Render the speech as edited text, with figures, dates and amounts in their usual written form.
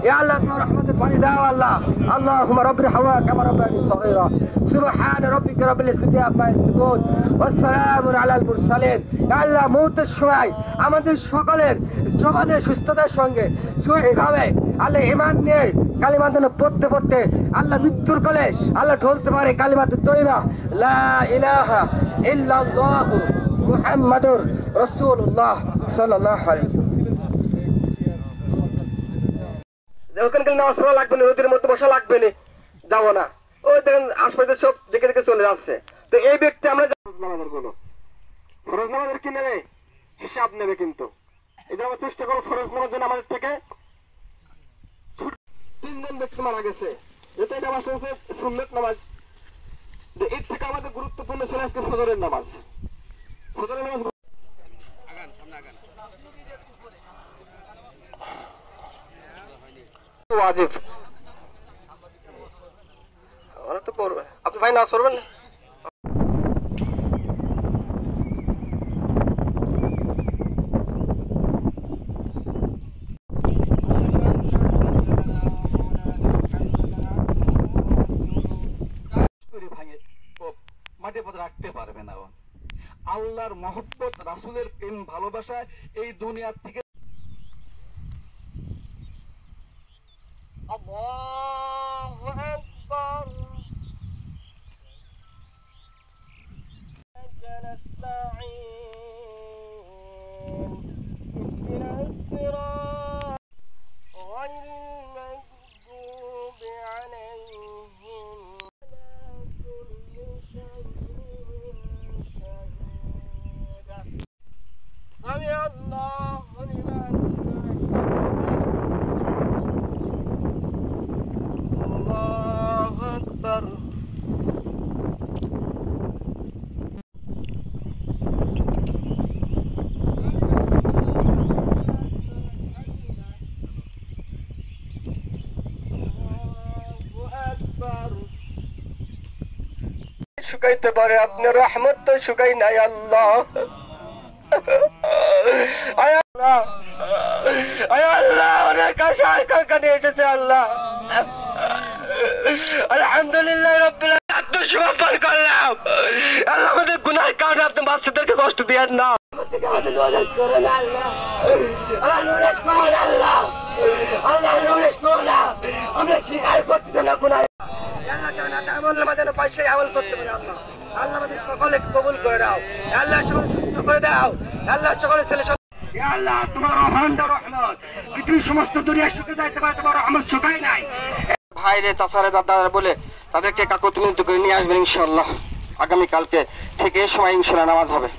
ইয়া আল্লাহ তোমার রহমতের পানি দাও আল্লাহ। আল্লাহুম্মা রাব্বির হাওয়া কামা রাব্বানি সগীরা সুবহানা রাব্বিকা রাব্বিল ইজ্জাতি আম্মা ইয়াসিফুন ওয়া সালামুন আলাল মুরসালিন। ইয়া আল্লাহ মওতের সময় আমাদের সকলের জবানে সুস্থতার সঙ্গে সহিভাবে আল্লাহ ঈমান নিয়ে কালিমা পড়তে পড়তে আল্লাহ মৃত্যুর কোলে আল্লাহ ঢলতে পারে কালিমাতুত তয়্যিবা লা ইলাহা ইল্লাল্লাহ মুহাম্মাদুর রাসূলুল্লাহ সাল্লাল্লাহু আলাইহি ওয়াসাল্লাম। ওখানে নামাজ পড়া লাগবে না, রোদের মধ্যে বসা লাগবে না, যাবো না। ওই দেখেন আশপাশে সব দেখে দেখে চলে যাচ্ছে। তো এই ব্যক্তি আমরা নামাজের কোনো ফরজ নামাজের কি নেবে হিসাব নেবে, কিন্তু এই যে আমরা চেষ্টা করবো ফরজ নামাজ জন্য আমাদের থেকে 3 জন ব্যক্তি মারা গেছে, যেটা এটা আমার সাথে সুন্নত নামাজ। এর থেকে আমাদের গুরুত্বপূর্ণ ছিল আজকে ফজরের নামাজ। ফজরের নামাজ ওয়াজিব, ওরা তো পড়বে। আপনি ভাই নামাজ পড়বেন না? রাখতে পারবে না। আল্লাহর মহব্বত, রাসূলের প্রেম, ভালোবাসা এই দুনিয়া থেকে আল্লাহু আকবার। শুকাইতে পারে আপনার রহমত তো শুকাই নাই আল্লাহ। অনেক আশা আকাঙ্ক্ষা এসেছে আল্লাহ। আলহামদুলিল্লাহ রাব্বিল আলামিন আত্মসমর্পণ করলাম। আল্লাহ আমাদের গুনাহের কারণে আপনি বাচ্চাদেরকে কষ্ট দিয়েন না। আমরা স্বীকার করতেছি না গুনাহ। আল্লাহ আমাদের সকলকে কবুল করে দাও। আল্লাহ সকল সুস্থ করে দাও। আল্লাহ সকলে ছেলে আল্লাহ তোমার অভান্ড রহমত পৃথিবীর সমস্ত দুনিয়া শুকে যাইতে পারে, তোমার রহমত শুকাই নাই। ভাইরে চাচারে দাদারা বলে তাদেরকে কাকতি মিনতি করে নিয়ে আসবেন ইনশাআল্লাহ। আগামীকালকে ঠিক এই সময় ইনশাআল্লাহ নামাজ হবে।